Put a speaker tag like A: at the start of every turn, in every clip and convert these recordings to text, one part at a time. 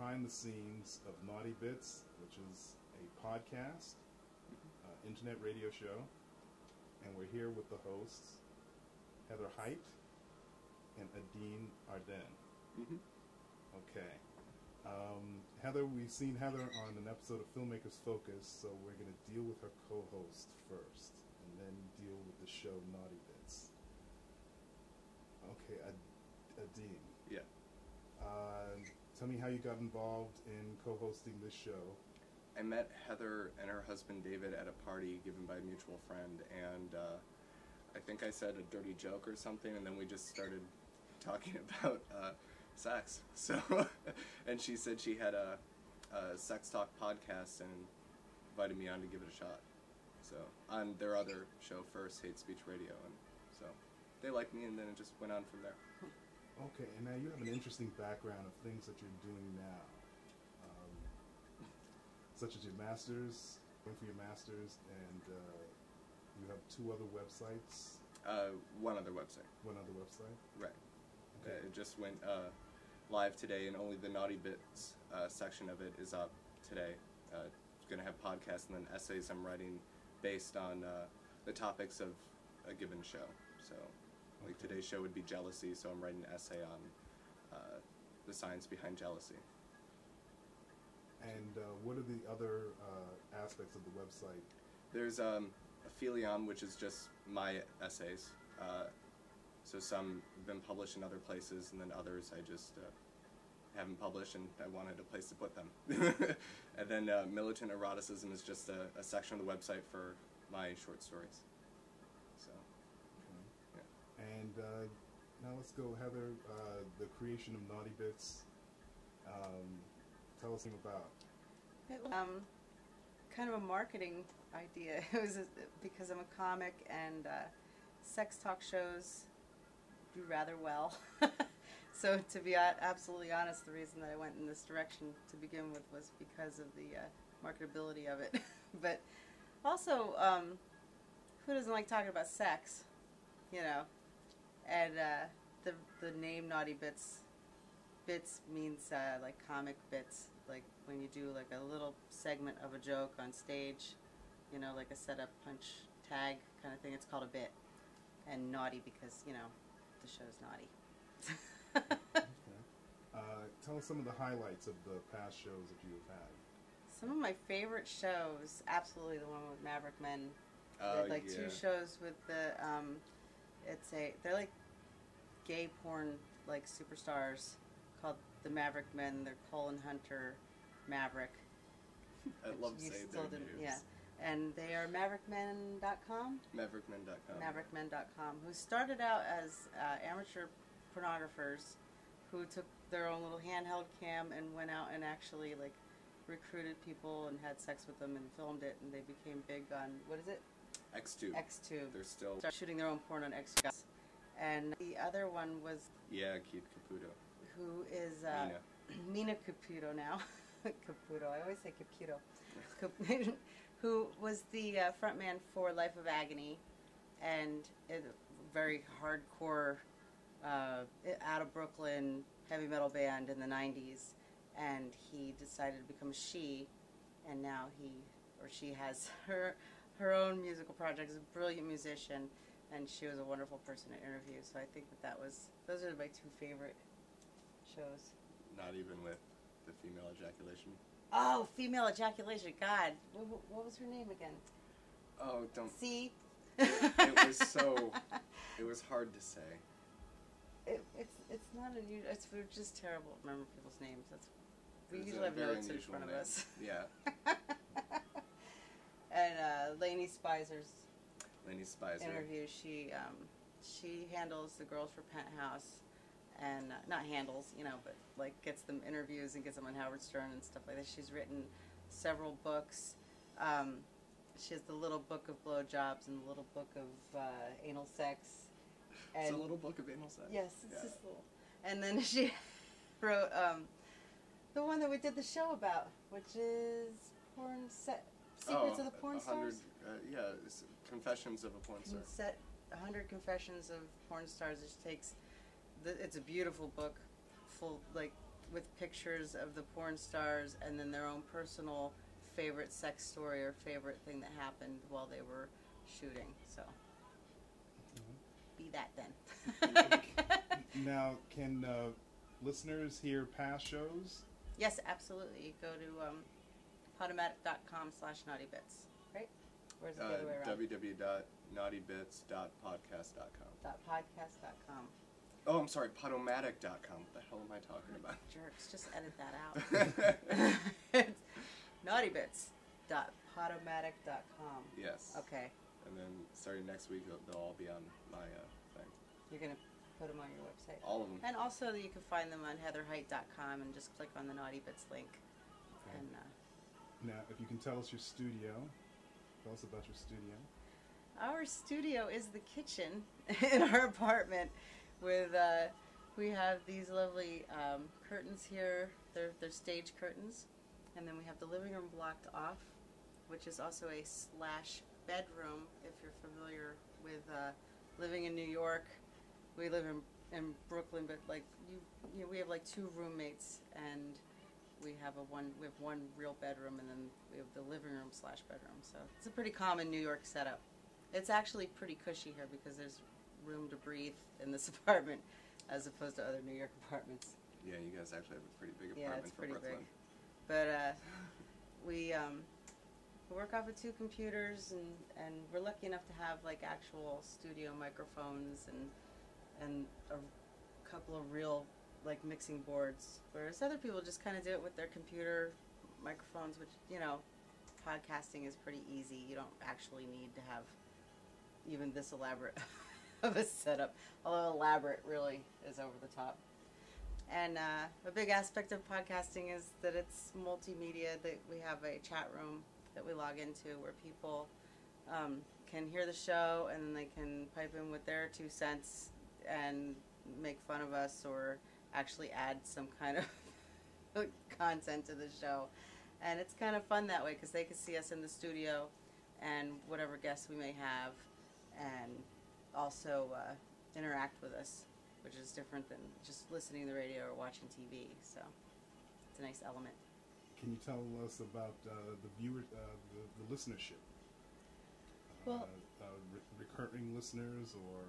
A: behind the scenes of Naughty Bits, which is a podcast, internet radio show, and we're here with the hosts, Heather Height and Aden Ardennes.
B: Mm-hmm.
A: Okay. Heather, we've seen Heather on an episode of Filmmakers Focus, so we're going to deal with her co-host first, and then deal with the show Naughty Bits. Okay, Aden.
B: Yeah.
A: Tell me how you got involved in co-hosting this show.
B: I met Heather and her husband David at a party given by a mutual friend, and I think I said a dirty joke or something, and then we just started talking about sex. So, and she said she had a sex talk podcast and invited me on to give it a shot. So on their other show, First Hate Speech Radio, and so they liked me, and then it just went on from there.
A: Okay, and now you have an interesting background of things that you're doing now, such as your master's, going for your master's, and you have two other websites.
B: One other website.
A: One other website?
B: Right.
A: Okay.
B: It just went live today, and only the Naughty Bits section of it is up today. It's going to have podcasts and then essays I'm writing based on the topics of a given show. So, like today's show would be jealousy, so I'm writing an essay on the science behind jealousy.
A: And what are the other aspects of the website?
B: There's Aphelion, which is just my essays. So some have been published in other places, and then others I just haven't published, and I wanted a place to put them. And then Militant Eroticism is just a section of the website for my short stories. So.
A: Okay. Yeah. And now let's go, Heather. The creation of Naughty Bits. Tell us something about.
C: It was kind of a marketing idea. It was because I'm a comic, and sex talk shows do rather well. So to be absolutely honest, the reason that I went in this direction to begin with was because of the marketability of it. But also, who doesn't like talking about sex, you know? And the name Naughty Bits, bits means like comic bits, like when you do like a little segment of a joke on stage, you know, like a setup, punch, tag kind of thing. It's called a bit. And naughty because, you know, the show's naughty.
A: Okay. Tell us some of the highlights of the past shows that you have had.
C: Some of my favorite shows, absolutely the one with Maverick Men. Like
B: yeah.
C: 2 shows with the, they're like gay porn, like superstars called the Maverick Men. They're Cole and Hunter Maverick.
B: I love saying their names.
C: Yeah. And they are maverickmen.com?
B: Maverickmen.com.
C: Maverickmen.com, who started out as amateur pornographers who took their own little handheld cam and went out and actually like recruited people and had sex with them and filmed it, and they became big on, what is it?
B: Xtube.
C: Xtube.
B: They're still...
C: Started shooting their own porn on Xtube. And the other one was...
B: Yeah, Keith Caputo.
C: Who is... Mina Caputo now. Caputo. I always say Caputo. Who was the frontman for Life of Agony, and a very hardcore, out of Brooklyn heavy metal band in the 90s, and he decided to become a she, and now he or she has her own musical project. Is a brilliant musician, and she was a wonderful person to interview. So I think those are my 2 favorite shows.
B: Not even with the female ejaculation.
C: Oh, female ejaculation. God, what was her name again?
B: Oh, don't.
C: See?
B: It was so. It was hard to say.
C: It's not unusual. We're just terrible at remembering people's names. We
B: It was
C: usually have
B: a very
C: notes in
B: unusual
C: front of
B: name.
C: us.
B: Yeah.
C: And Lainey Spizer's
B: Lainey Spicer.
C: interview. She handles the Girls for Penthouse, and not handles, you know, but like gets them interviews and gets them on Howard Stern and stuff like that. She's written several books. She has the Little Book of Blowjobs and the Little Book of Anal Sex.
B: It's a little book of anal sex.
C: Yes, it's just little. And then she wrote the one that we did the show about, which is Secrets of the Porn Stars.
B: It's Confessions of a Porn Star.
C: 100 Confessions of Porn Stars. It takes it's a beautiful book, with pictures of the porn stars and then their own personal favorite sex story or favorite thing that happened while they were shooting. So, be that then.
A: Now, can listeners hear past shows?
C: Yes, absolutely. You go to podomatic.com/naughtybits, right? Or is it the other way around?
B: www.naughtybits.podcast.com.
C: .podcast.com.
B: Oh, I'm sorry, Podomatic.com. What the hell am I talking about?
C: Jerks, just edit that out. It's naughtybits.podomatic.com.
B: Yes.
C: Okay.
B: And then starting next week, they'll all be on my thing.
C: You're going to put them on your website.
B: All of them.
C: And also you can find them on heatherheight.com and just click on the Naughty Bits link.
A: Okay.
C: And
A: Now, if you can tell us your studio, tell us about your studio.
C: our studio is the kitchen in our apartment with, we have these lovely curtains here. They're stage curtains. And then we have the living room blocked off, which is also a slash bedroom, if you're familiar with living in New York. We live in Brooklyn, but like you know, we have like 2 roommates, and we have one real bedroom, and then we have the living room slash bedroom. So it's a pretty common New York setup. It's actually pretty cushy here because there's room to breathe in this apartment, as opposed to other New York apartments.
B: Yeah, you guys actually have a pretty big
C: Yeah,
B: apartment
C: it's
B: for
C: pretty
B: Brooklyn.
C: big. But we work off of 2 computers, and we're lucky enough to have like actual studio microphones and a couple of real like mixing boards. Whereas other people just kind of do it with their computer microphones, which, you know, podcasting is pretty easy. You don't actually need to have even this elaborate of a setup, although elaborate really is over the top. And a big aspect of podcasting is that it's multimedia, that we have a chat room that we log into where people can hear the show, and then they can pipe in with their 2 cents and make fun of us or actually add some kind of content to the show. And it's kind of fun that way because they can see us in the studio and whatever guests we may have, and also interact with us, which is different than just listening to the radio or watching TV. So it's a nice element.
A: Can you tell us about the viewer, the listenership?
C: Well,
A: recurring listeners, or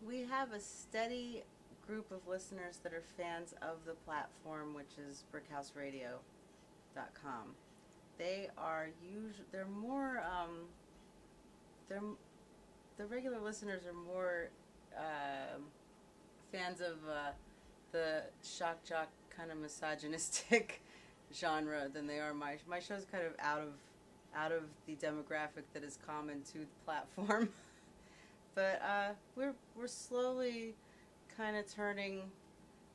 C: we have a steady group of listeners that are fans of the platform, which is brickhouseradio.com. They are they're more the regular listeners are more fans of the shock jock kind of misogynistic genre than they are my show's kind of out of the demographic that is common to the platform. But we're slowly kind of turning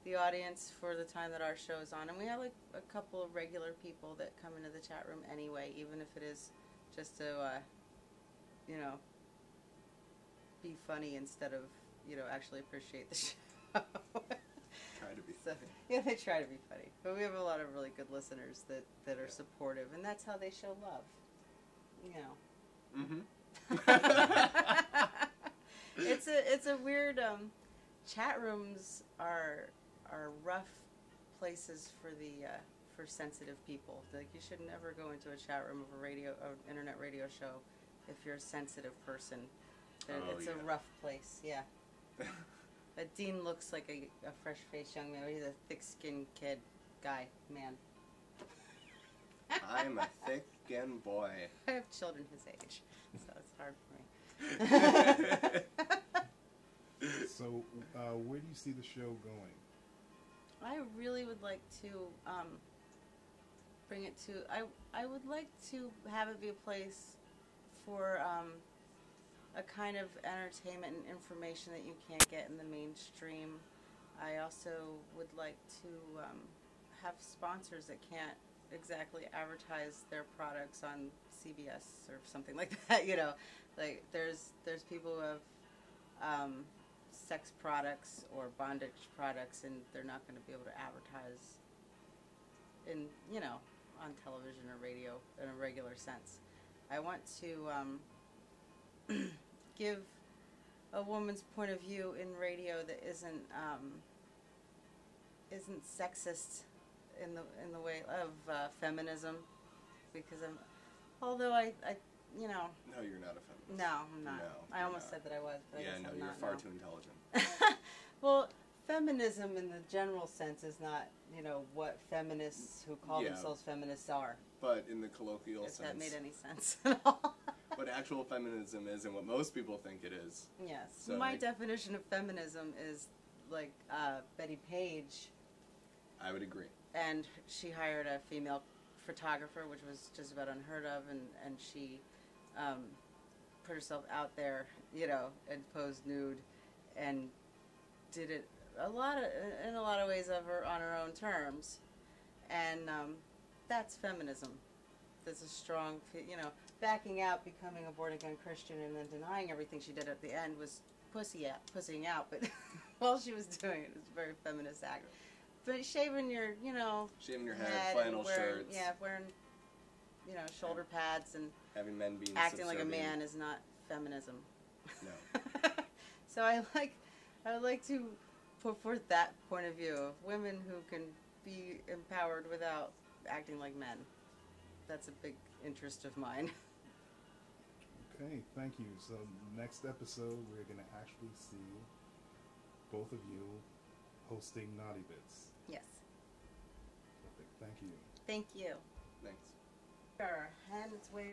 C: the audience for the time that our show is on, and we have like a couple of regular people that come into the chat room anyway, even if it is just to you know, be funny instead of, you know, actually appreciate the show.
B: Try to be funny.
C: Yeah, they try to be funny, but we have a lot of really good listeners that are supportive, and that's how they show love, you know. It's a weird chat rooms are rough places for the for sensitive people. Like, you should never go into a chat room of an internet radio show if you're a sensitive person. It's a rough place. Yeah. Dean looks like a fresh-faced young man. He's a thick-skinned man.
B: I'm a thick-skinned boy.
C: I have children his age, so it's hard for me.
A: So, where do you see the show going?
C: I really would like to bring it to. I would like to have it be a place for a kind of entertainment and information that you can't get in the mainstream. I also would like to have sponsors that can't exactly advertise their products on CBS or something like that. You know, like there's people who have sex products or bondage products, and they're not going to be able to advertise in, you know, on television or radio in a regular sense. I want to give a woman's point of view in radio that isn't sexist in the way of feminism, because although I you know,
B: No, you're not a feminist.
C: no, I'm not.
B: No,
C: I
B: you're
C: almost
B: not.
C: said that I was, but I
B: Yeah,
C: guess
B: no,
C: I'm
B: you're
C: not
B: far
C: now.
B: too intelligent.
C: Well, feminism in the general sense is not, what feminists who call
B: Yeah.
C: themselves feminists are.
B: But in the colloquial
C: If
B: sense,
C: that made any sense at all.
B: what actual feminism is and what most people think it is.
C: Yes.
B: So,
C: My
B: like-
C: definition of feminism is like Betty Page,
B: I would agree.
C: and she hired a female photographer, which was just about unheard of, and she put herself out there, and posed nude, and did it in a lot of ways on her own terms, and that's feminism. That's a strong, backing out, becoming a born-again Christian, and then denying everything she did at the end was pussying out. But while she was doing it, it was a very feminist act. But shaving your,
B: Shaving your head,
C: head,
B: flannel
C: and wearing,
B: shirts,
C: wearing, shoulder pads, and
B: having men being
C: acting like a
B: subservient.
C: man is not feminism.
B: No.
C: So I would like to put forth that point of view of women who can be empowered without acting like men. That's a big interest of mine.
A: Okay, thank you. So next episode, we're going to actually see both of you hosting Naughty Bits.
C: Yes.
A: Perfect. Thank you.
C: Thank you.
B: Thanks.
C: Our hand its way